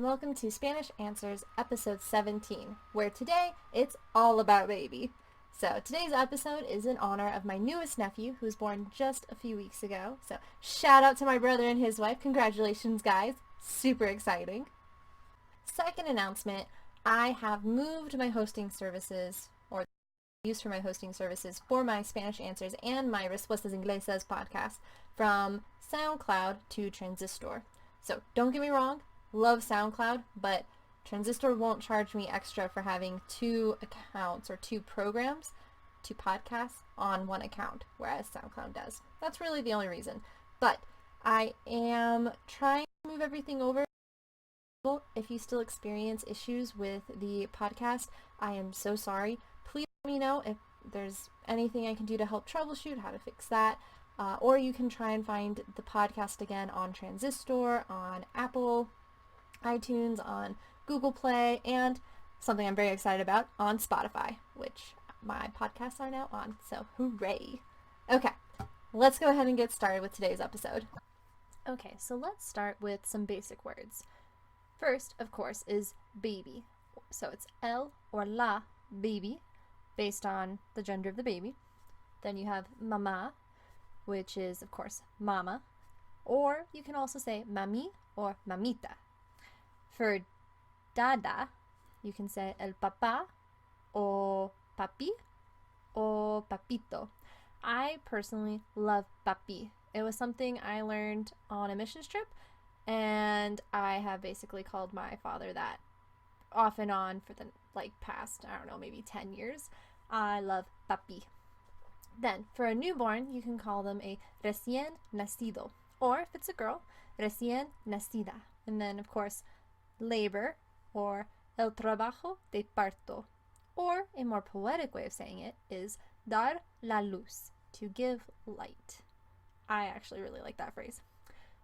welcome to Spanish Answers episode 17, where today it's all about baby. So today's episode is in honor of my newest nephew, who was born just a few weeks ago. So shout out to my brother and his wife. Congratulations, guys. Super exciting. Second announcement, I have moved my hosting services, or used for my hosting services for my Spanish Answers and my Respuestas Inglesas podcast from SoundCloud to Transistor. So don't get me wrong, love SoundCloud, but Transistor won't charge me extra for having two accounts or two programs, two podcasts on one account, whereas SoundCloud does. That's really the only reason. But I am trying to move everything over. If you still experience issues with the podcast, I am so sorry. Please let me know if there's anything I can do to help troubleshoot how to fix that. Or you can try and find the podcast again on Transistor, on Apple, iTunes, on Google Play, and something I'm very excited about, on Spotify, which my podcasts are now on, so hooray! Okay, let's go ahead and get started with today's episode. Okay, so let's start with some basic words. First, of course, is baby. So it's el or la, baby, based on the gender of the baby. Then you have mama, which is, of course, mama. Or you can also say mami or mamita. For dada, you can say el papá o papi o papito. I personally love papi. It was something I learned on a missions trip, and I have basically called my father that off and on for the past, I don't know, maybe 10 years. I love papi. Then, for a newborn, you can call them a recién nacido, or if it's a girl, recién nacida. And then, of course, labor, or el trabajo de parto. Or, a more poetic way of saying it is dar la luz, to give light. I actually really like that phrase.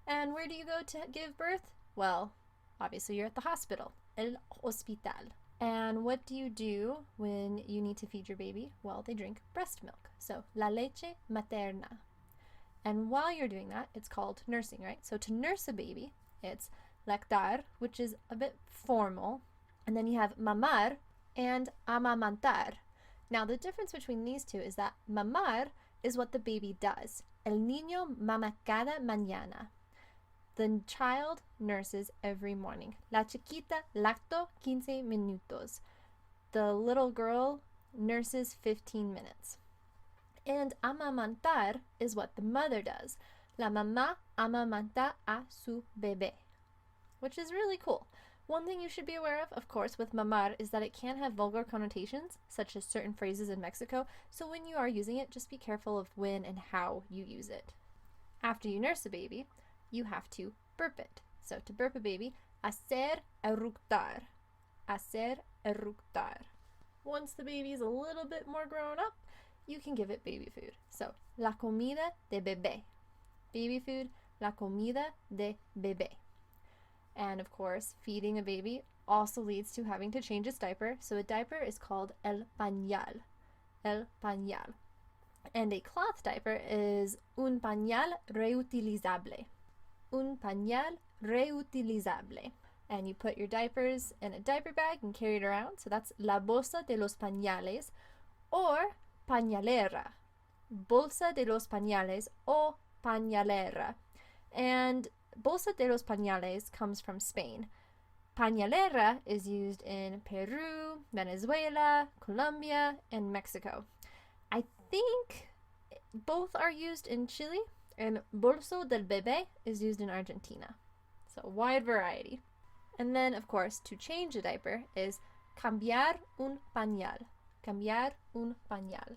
And where do you go to give birth? Well, obviously you're at the hospital, el hospital. And what do you do when you need to feed your baby? Well, they drink breast milk. So, la leche materna. And while you're doing that, it's called nursing, right? So to nurse a baby, it's lactar, which is a bit formal. And then you have mamar and amamantar. Now, the difference between these two is that mamar is what the baby does. El niño mama cada mañana. The child nurses every morning. La chiquita lacto 15 minutos. The little girl nurses 15 minutes. And amamantar is what the mother does. La mamá amamanta a su bebé, which is really cool. One thing you should be aware of course, with mamar is that it can have vulgar connotations, such as certain phrases in Mexico, so when you are using it, just be careful of when and how you use it. After you nurse a baby, you have to burp it. So to burp a baby, hacer eructar. Hacer eructar. Once the baby is a little bit more grown up, you can give it baby food. So, la comida de bebé. Baby food, la comida de bebé. And of course, feeding a baby also leads to having to change its diaper. So a diaper is called el pañal. El pañal. And a cloth diaper is un pañal reutilizable. Un pañal reutilizable. And you put your diapers in a diaper bag and carry it around. So that's la bolsa de los pañales or pañalera. Bolsa de los pañales o pañalera. And bolsa de los pañales comes from Spain. Pañalera is used in Peru, Venezuela, Colombia, and Mexico. I think both are used in Chile, and bolso del bebé is used in Argentina. So wide variety. And then, of course, to change a diaper is cambiar un pañal. Cambiar un pañal.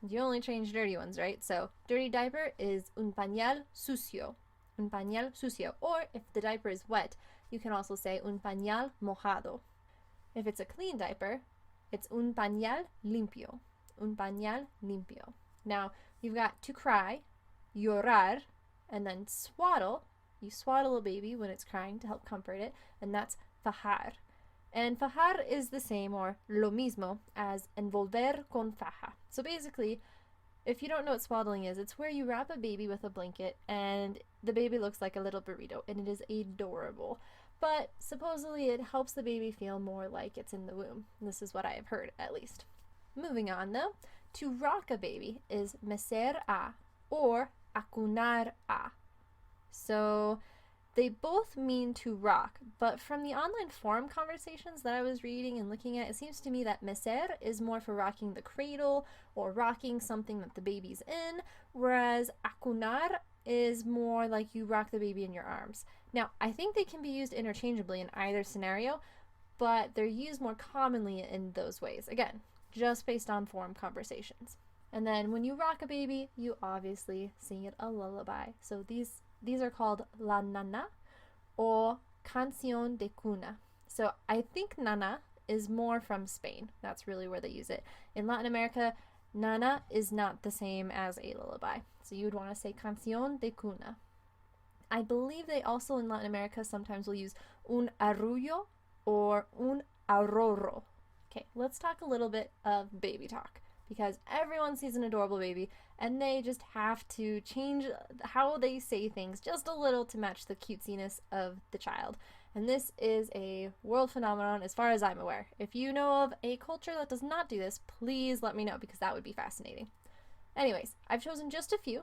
You only change dirty ones, right? So dirty diaper is un pañal sucio. Un pañal sucio. Or if the diaper is wet, you can also say un pañal mojado. If it's a clean diaper, it's un pañal limpio. Un pañal limpio. Now, you've got to cry, llorar, and then swaddle. You swaddle a baby when it's crying to help comfort it, and that's fajar. And fajar is the same, or lo mismo, as envolver con faja. So basically, if you don't know what swaddling is, it's where you wrap a baby with a blanket and the baby looks like a little burrito, and it is adorable. but supposedly it helps the baby feel more like it's in the womb. This is what I have heard, at least. Moving on though, to rock a baby is mecer a or acunar a. So they both mean to rock, but from the online forum conversations that I was reading and looking at, it seems to me that mecer is more for rocking the cradle or rocking something that the baby's in, whereas acunar is more like you rock the baby in your arms. Now, I think they can be used interchangeably in either scenario, but they're used more commonly in those ways. Again, just based on forum conversations. And then when you rock a baby, you obviously sing it a lullaby. So these are called la nana or canción de cuna. So I think nana is more from Spain. That's really where they use it. In Latin America, nana is not the same as a lullaby. So you would want to say canción de cuna. I believe they also in Latin America sometimes will use un arrullo or un arrorro. Okay, let's talk a little bit of baby talk, because everyone sees an adorable baby and they just have to change how they say things just a little to match the cutesiness of the child. And this is a world phenomenon as far as I'm aware. If you know of a culture that does not do this, please let me know, because that would be fascinating. Anyways, I've chosen just a few.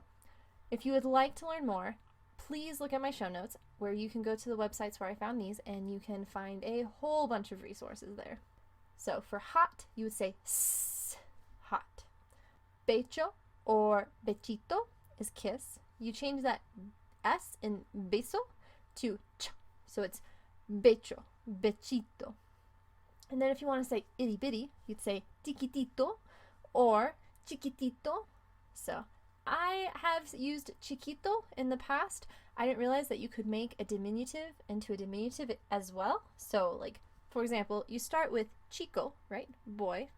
If you would like to learn more, please look at my show notes where you can go to the websites where I found these and you can find a whole bunch of resources there. So for hot, you would say s, hot. Becho or bechito is kiss. You change that S in beso to ch. So it's becho, bechito. And then if you want to say itty bitty, you'd say chiquitito or chiquitito. So I have used chiquito in the past. I didn't realize that you could make a diminutive into a diminutive as well. So like, for example, you start with chico, right, boy,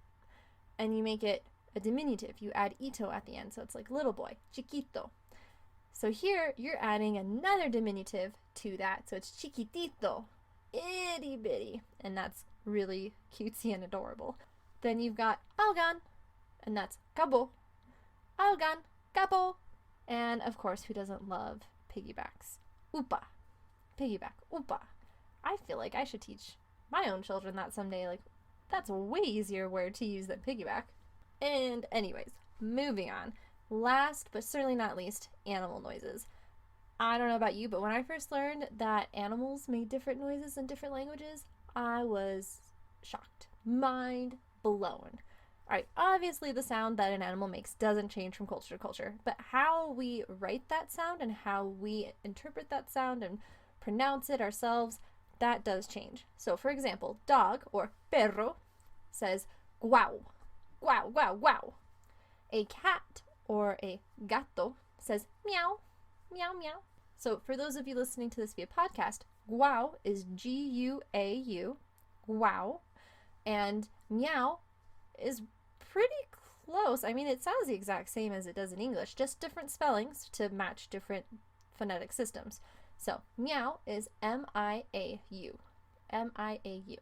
and you make it a diminutive. You add ito at the end, so it's like little boy, chiquito. So here, you're adding another diminutive to that, so it's chiquitito, itty bitty, and that's really cutesy and adorable. Then you've got algan, and that's cabo, algan, capo, and of course, who doesn't love piggybacks? Upa, piggyback, upa. I feel like I should teach my own children that someday. Like, that's a way easier word to use than piggyback. And anyways, moving on. Last but certainly not least, animal noises. I don't know about you, but when I first learned that animals made different noises in different languages, I was shocked. Mind blown. Alright, obviously the sound that an animal makes doesn't change from culture to culture, but how we write that sound and how we interpret that sound and pronounce it ourselves, that does change. So for example, dog or perro says guau, guau, guau, guau. A cat or a gato says meow, meow, meow. So for those of you listening to this via podcast, guau is G-U-A-U, guau, and meow is pretty close. I mean, it sounds the exact same as it does in English, just different spellings to match different phonetic systems. So meow is M-I-A-U, M-I-A-U.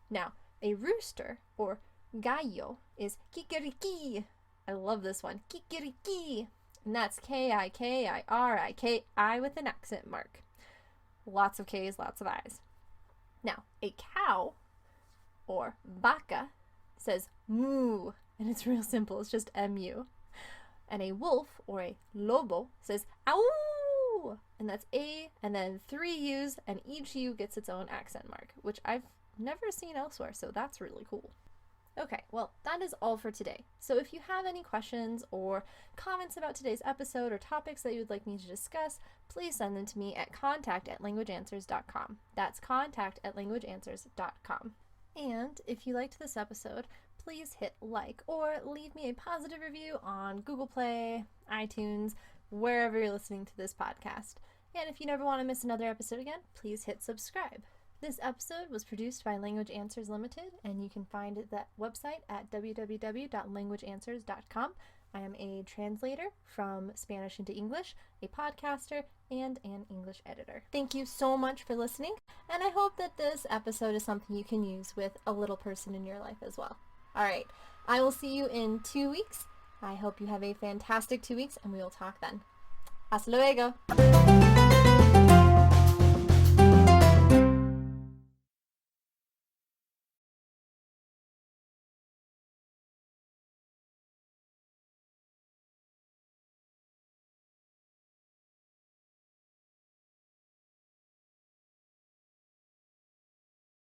Now, a rooster or gallo is kikiriki. I love this one, kikiriki. And that's K-I-K-I-R-I-K-I with an accent mark. Lots of K's, lots of I's. Now, a cow or vaca says moo, and it's real simple, it's just M-U. And a wolf or a lobo says ow, and that's A, and then 3 U's, and each U gets its own accent mark, which I've never seen elsewhere, so that's really cool. Okay, well, that is all for today. So if you have any questions or comments about today's episode or topics that you would like me to discuss, please send them to me at contact@languageanswers.com. That's contact@languageanswers.com. And if you liked this episode, please hit like or leave me a positive review on Google Play, iTunes, wherever you're listening to this podcast. And if you never want to miss another episode again, please hit subscribe. This episode was produced by Language Answers Ltd, and you can find that website at www.languageanswers.com. I am a translator from Spanish into English, a podcaster, and an English editor. Thank you so much for listening, and I hope that this episode is something you can use with a little person in your life as well. All right, I will see you in 2 weeks. I hope you have a fantastic 2 weeks, and we will talk then. Hasta luego!